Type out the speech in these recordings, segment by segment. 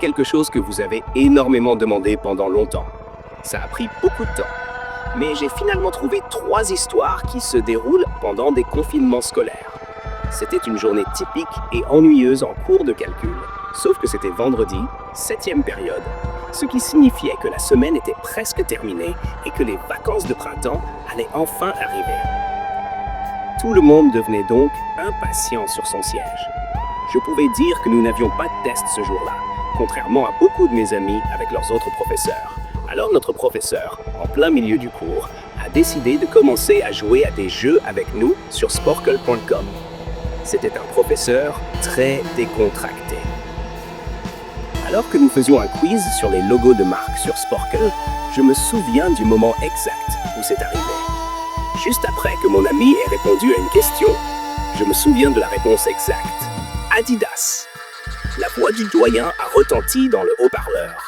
quelque chose que vous avez énormément demandé pendant longtemps. Ça a pris beaucoup de temps. Mais j'ai finalement trouvé 3 histoires qui se déroulent pendant des confinements scolaires. C'était une journée typique et ennuyeuse en cours de calcul. Sauf que c'était vendredi, 7e période, ce qui signifiait que la semaine était presque terminée et que les vacances de printemps allaient enfin arriver. Tout le monde devenait donc impatient sur son siège. Je pouvais dire que nous n'avions pas de test ce jour-là, contrairement à beaucoup de mes amis avec leurs autres professeurs. Alors notre professeur, en plein milieu du cours, a décidé de commencer à jouer à des jeux avec nous sur sporcle.com. C'était un professeur très décontracté. Alors que nous faisions un quiz sur les logos de marque sur Sporcle, je me souviens du moment exact où c'est arrivé. Juste après que mon ami ait répondu à une question, je me souviens de la réponse exacte. Adidas. La voix du doyen a retenti dans le haut-parleur.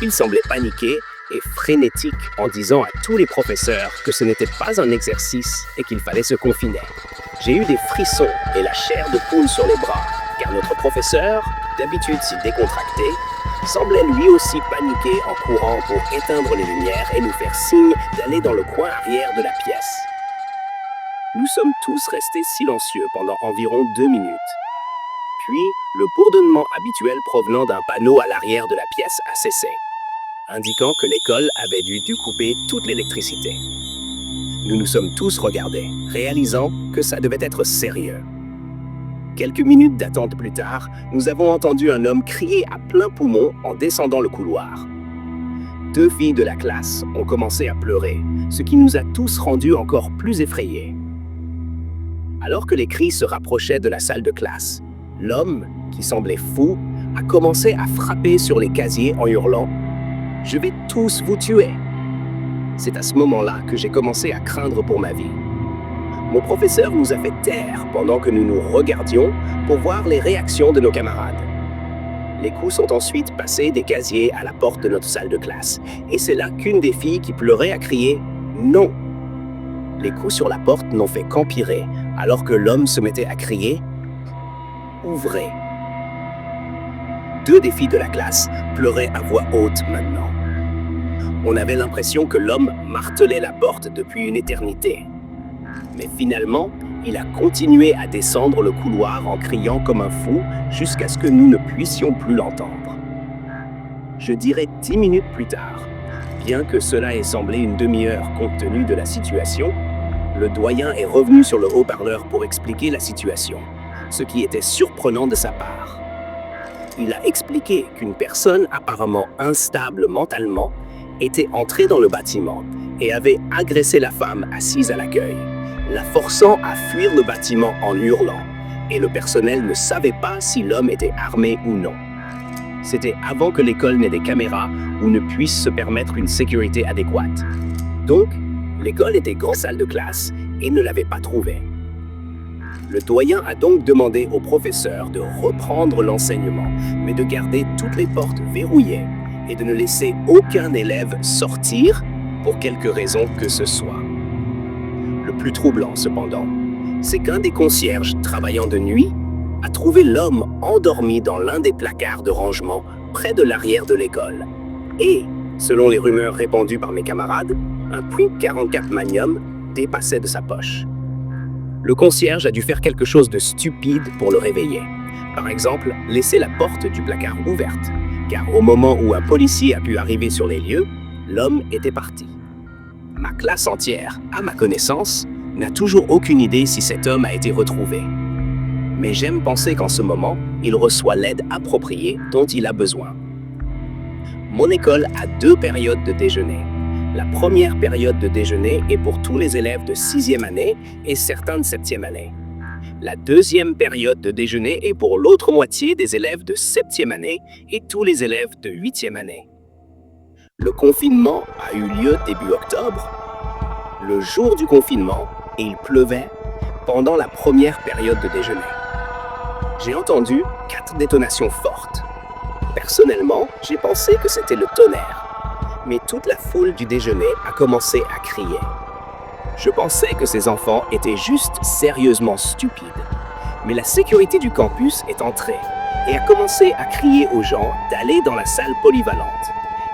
Il semblait paniqué et frénétique en disant à tous les professeurs que ce n'était pas un exercice et qu'il fallait se confiner. J'ai eu des frissons et la chair de poule sur les bras, car notre professeur, d'habitude si décontracté, semblait lui aussi paniquer en courant pour éteindre les lumières et nous faire signe d'aller dans le coin arrière de la pièce. Nous sommes tous restés silencieux pendant environ 2 minutes. Puis, le bourdonnement habituel provenant d'un panneau à l'arrière de la pièce a cessé, indiquant que l'école avait dû couper toute l'électricité. Nous nous sommes tous regardés, réalisant que ça devait être sérieux. Quelques minutes d'attente plus tard, nous avons entendu un homme crier à plein poumon en descendant le couloir. 2 filles de la classe ont commencé à pleurer, ce qui nous a tous rendus encore plus effrayés. Alors que les cris se rapprochaient de la salle de classe, l'homme, qui semblait fou, a commencé à frapper sur les casiers en hurlant « Je vais tous vous tuer !» C'est à ce moment-là que j'ai commencé à craindre pour ma vie. Mon professeur nous a fait taire pendant que nous nous regardions pour voir les réactions de nos camarades. Les coups sont ensuite passés des casiers à la porte de notre salle de classe, et c'est là qu'une des filles qui pleurait a crié « Non !» Les coups sur la porte n'ont fait qu'empirer, alors que l'homme se mettait à crier « Ouvrez !» 2 des filles de la classe pleuraient à voix haute maintenant. On avait l'impression que l'homme martelait la porte depuis une éternité. Mais finalement, il a continué à descendre le couloir en criant comme un fou jusqu'à ce que nous ne puissions plus l'entendre. Je dirais 10 minutes plus tard, bien que cela ait semblé une demi-heure compte tenu de la situation, le doyen est revenu sur le haut-parleur pour expliquer la situation, ce qui était surprenant de sa part. Il a expliqué qu'une personne apparemment instable mentalement était entrée dans le bâtiment et avait agressé la femme assise à l'accueil, la forçant à fuir le bâtiment en hurlant, et le personnel ne savait pas si l'homme était armé ou non. C'était avant que l'école n'ait des caméras ou ne puisse se permettre une sécurité adéquate. Donc, l'école était grande salle de classe et ne l'avait pas trouvé. Le doyen a donc demandé au professeur de reprendre l'enseignement, mais de garder toutes les portes verrouillées et de ne laisser aucun élève sortir pour quelque raison que ce soit. Le plus troublant, cependant, c'est qu'un des concierges travaillant de nuit a trouvé l'homme endormi dans l'un des placards de rangement près de l'arrière de l'école. Et, selon les rumeurs répandues par mes camarades, un .44 Magnum dépassait de sa poche. Le concierge a dû faire quelque chose de stupide pour le réveiller. Par exemple, laisser la porte du placard ouverte, car au moment où un policier a pu arriver sur les lieux, l'homme était parti. Ma classe entière, à ma connaissance, n'a toujours aucune idée si cet homme a été retrouvé. Mais j'aime penser qu'en ce moment, il reçoit l'aide appropriée dont il a besoin. Mon école a 2 périodes de déjeuner. La première période de déjeuner est pour tous les élèves de 6e année et certains de 7e année. La deuxième période de déjeuner est pour l'autre moitié des élèves de 7e année et tous les élèves de 8e année. Le confinement a eu lieu début octobre, le jour du confinement, et il pleuvait pendant la première période de déjeuner. J'ai entendu 4 détonations fortes. Personnellement, j'ai pensé que c'était le tonnerre. Mais toute la foule du déjeuner a commencé à crier. Je pensais que ces enfants étaient juste sérieusement stupides. Mais la sécurité du campus est entrée et a commencé à crier aux gens d'aller dans la salle polyvalente.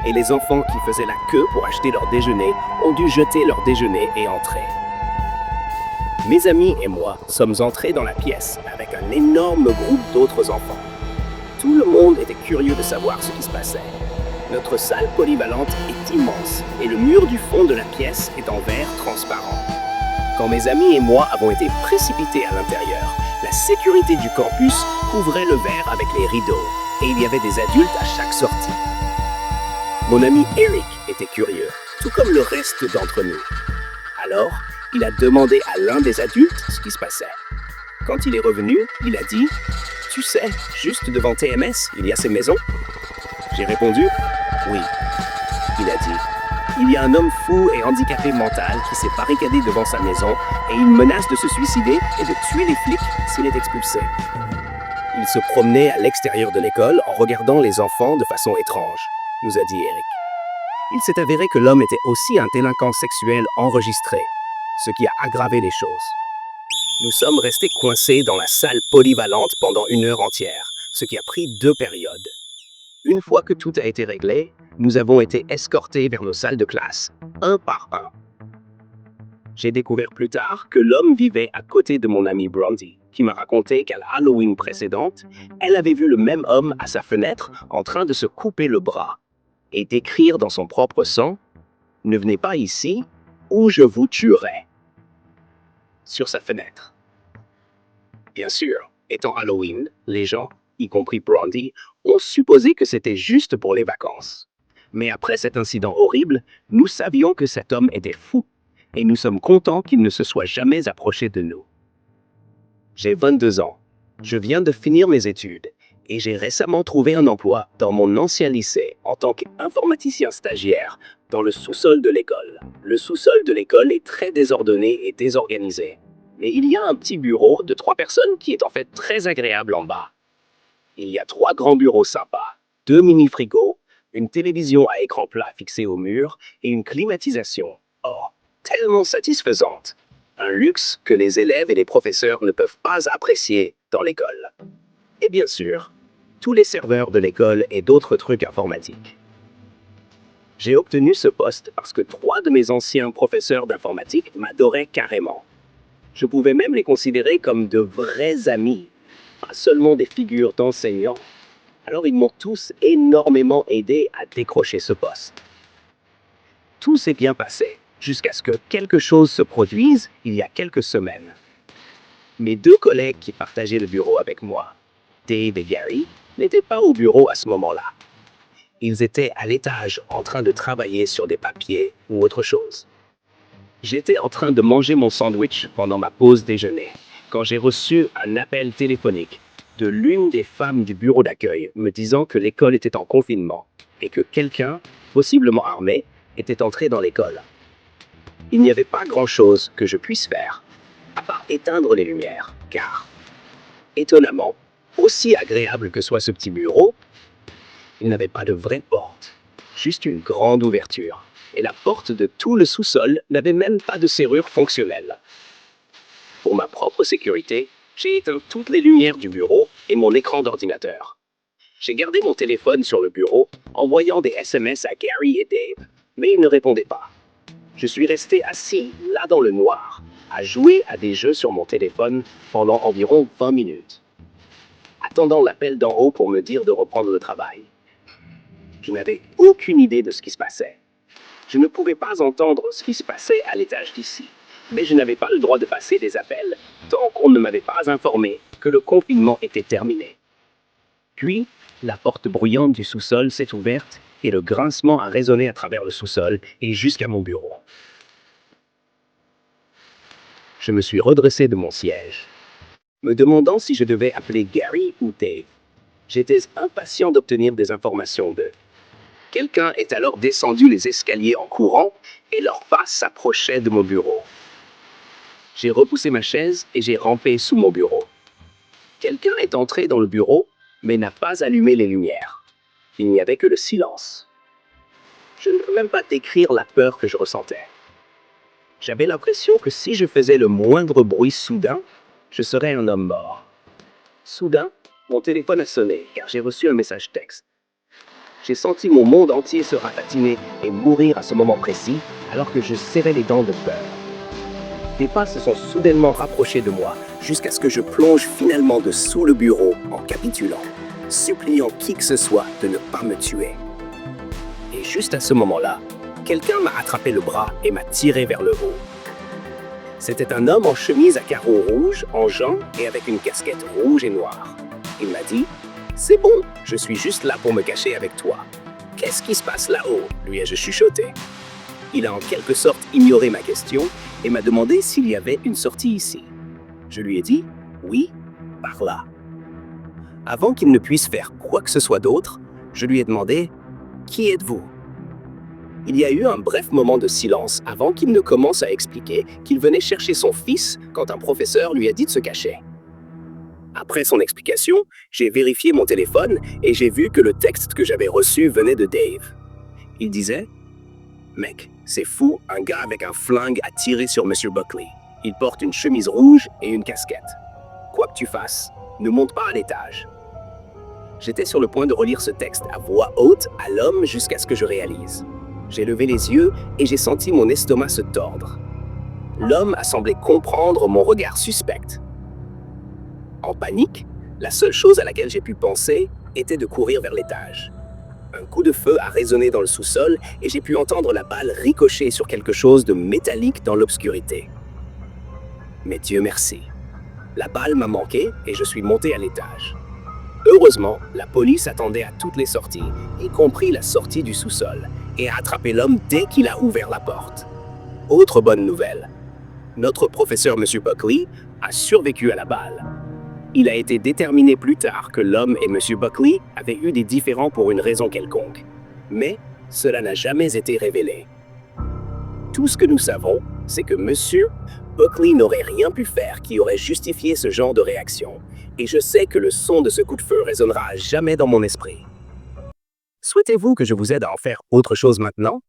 Et les enfants qui faisaient la queue pour acheter leur déjeuner ont dû jeter leur déjeuner et entrer. Mes amis et moi sommes entrés dans la pièce avec un énorme groupe d'autres enfants. Tout le monde était curieux de savoir ce qui se passait. Notre salle polyvalente est immense et le mur du fond de la pièce est en verre transparent. Quand mes amis et moi avons été précipités à l'intérieur, la sécurité du campus couvrait le verre avec les rideaux et il y avait des adultes à chaque sortie. Mon ami Eric était curieux, tout comme le reste d'entre nous. Alors, il a demandé à l'un des adultes ce qui se passait. Quand il est revenu, il a dit « Tu sais, juste devant TMS, il y a ces maisons ?» J'ai répondu « Oui ». Il a dit « Il y a un homme fou et handicapé mental qui s'est barricadé devant sa maison et il menace de se suicider et de tuer les flics s'il est expulsé. » Il se promenait à l'extérieur de l'école en regardant les enfants de façon étrange, nous a dit Eric. Il s'est avéré que l'homme était aussi un délinquant sexuel enregistré, ce qui a aggravé les choses. Nous sommes restés coincés dans la salle polyvalente pendant 1 heure entière, ce qui a pris 2 périodes. Une fois que tout a été réglé, nous avons été escortés vers nos salles de classe, un par un. J'ai découvert plus tard que l'homme vivait à côté de mon amie Bronzy, qui m'a raconté qu'à l'Halloween précédente, elle avait vu le même homme à sa fenêtre en train de se couper le bras et d'écrire dans son propre sang « Ne venez pas ici ou je vous tuerai » sur sa fenêtre. Bien sûr, étant Halloween, les gens, y compris Bronzy, ont supposé que c'était juste pour les vacances. Mais après cet incident horrible, nous savions que cet homme était fou et nous sommes contents qu'il ne se soit jamais approché de nous. J'ai 22 ans. Je viens de finir mes études et j'ai récemment trouvé un emploi dans mon ancien lycée en tant qu'informaticien stagiaire dans le sous-sol de l'école. Le sous-sol de l'école est très désordonné et désorganisé. Mais il y a un petit bureau de 3 personnes qui est en fait très agréable en bas. Il y a 3 grands bureaux sympas, 2 mini-frigos, une télévision à écran plat fixée au mur et une climatisation. Oh, tellement satisfaisante. Un luxe que les élèves et les professeurs ne peuvent pas apprécier dans l'école. Et bien sûr, tous les serveurs de l'école et d'autres trucs informatiques. J'ai obtenu ce poste parce que 3 de mes anciens professeurs d'informatique m'adoraient carrément. Je pouvais même les considérer comme de vrais amis, pas seulement des figures d'enseignants. Alors ils m'ont tous énormément aidé à décrocher ce poste. Tout s'est bien passé, jusqu'à ce que quelque chose se produise il y a quelques semaines. Mes 2 collègues qui partageaient le bureau avec moi, Dave et Gary, n'étaient pas au bureau à ce moment-là. Ils étaient à l'étage en train de travailler sur des papiers ou autre chose. J'étais en train de manger mon sandwich pendant ma pause déjeuner, quand j'ai reçu un appel téléphonique de l'une des femmes du bureau d'accueil me disant que l'école était en confinement et que quelqu'un, possiblement armé, était entré dans l'école. Il n'y avait pas grand-chose que je puisse faire, à part éteindre les lumières, car, étonnamment, aussi agréable que soit ce petit bureau, il n'avait pas de vraie porte, juste une grande ouverture, et la porte de tout le sous-sol n'avait même pas de serrure fonctionnelle. Pour ma propre sécurité, j'ai éteint toutes les lumières du bureau et mon écran d'ordinateur. J'ai gardé mon téléphone sur le bureau, envoyant des SMS à Gary et Dave, mais ils ne répondaient pas. Je suis resté assis, là dans le noir, à jouer à des jeux sur mon téléphone pendant environ 20 minutes, attendant l'appel d'en haut pour me dire de reprendre le travail. Je n'avais aucune idée de ce qui se passait. Je ne pouvais pas entendre ce qui se passait à l'étage d'ici, mais je n'avais pas le droit de passer des appels tant qu'on ne m'avait pas informé que le confinement était terminé. Puis, la porte bruyante du sous-sol s'est ouverte et le grincement a résonné à travers le sous-sol et jusqu'à mon bureau. Je me suis redressé de mon siège, me demandant si je devais appeler Gary ou Dave. J'étais impatient d'obtenir des informations d'eux. Quelqu'un est alors descendu les escaliers en courant et leur face s'approchait de mon bureau. J'ai repoussé ma chaise et j'ai rampé sous mon bureau. Quelqu'un est entré dans le bureau, mais n'a pas allumé les lumières. Il n'y avait que le silence. Je ne peux même pas décrire la peur que je ressentais. J'avais l'impression que si je faisais le moindre bruit soudain, je serais un homme mort. Soudain, Mon téléphone a sonné car j'ai reçu un message texte. J'ai senti mon monde entier se ratatiner et mourir à ce moment précis alors que je serrais les dents de peur. Des pas se sont soudainement rapprochés de moi jusqu'à ce que je plonge finalement dessous le bureau en capitulant, suppliant qui que ce soit de ne pas me tuer. Et juste à ce moment-là, quelqu'un m'a attrapé le bras et m'a tiré vers le haut. C'était un homme en chemise à carreaux rouges, en jean et avec une casquette rouge et noire. Il m'a dit « C'est bon, je suis juste là pour me cacher avec toi. » « Qu'est-ce qui se passe là-haut » lui ai-je chuchoté. Il a en quelque sorte ignoré ma question et m'a demandé s'il y avait une sortie ici. Je lui ai dit « Oui, par là ». Avant qu'il ne puisse faire quoi que ce soit d'autre, je lui ai demandé « Qui êtes-vous » Il y a eu un bref moment de silence avant qu'il ne commence à expliquer qu'il venait chercher son fils quand un professeur lui a dit de se cacher. Après son explication, j'ai vérifié mon téléphone et j'ai vu que le texte que j'avais reçu venait de Dave. Il disait « Mec, c'est fou, un gars avec un flingue a tiré sur Monsieur Buckley. Il porte une chemise rouge et une casquette. Quoi que tu fasses, ne monte pas à l'étage. » J'étais sur le point de relire ce texte à voix haute à l'homme jusqu'à ce que je réalise. J'ai levé les yeux et j'ai senti mon estomac se tordre. L'homme a semblé comprendre mon regard suspect. En panique, la seule chose à laquelle j'ai pu penser était de courir vers l'étage. Un coup de feu a résonné dans le sous-sol et j'ai pu entendre la balle ricocher sur quelque chose de métallique dans l'obscurité. Mais Dieu merci. La balle m'a manqué et je suis monté à l'étage. Heureusement, la police attendait à toutes les sorties, y compris la sortie du sous-sol, et a attrapé l'homme dès qu'il a ouvert la porte. Autre bonne nouvelle. Notre professeur M. Buckley a survécu à la balle. Il a été déterminé plus tard que l'homme et M. Buckley avaient eu des différends pour une raison quelconque. Mais cela n'a jamais été révélé. Tout ce que nous savons, c'est que M. Buckley n'aurait rien pu faire qui aurait justifié ce genre de réaction. Et je sais que le son de ce coup de feu résonnera à jamais dans mon esprit. Souhaitez-vous que je vous aide à en faire autre chose maintenant?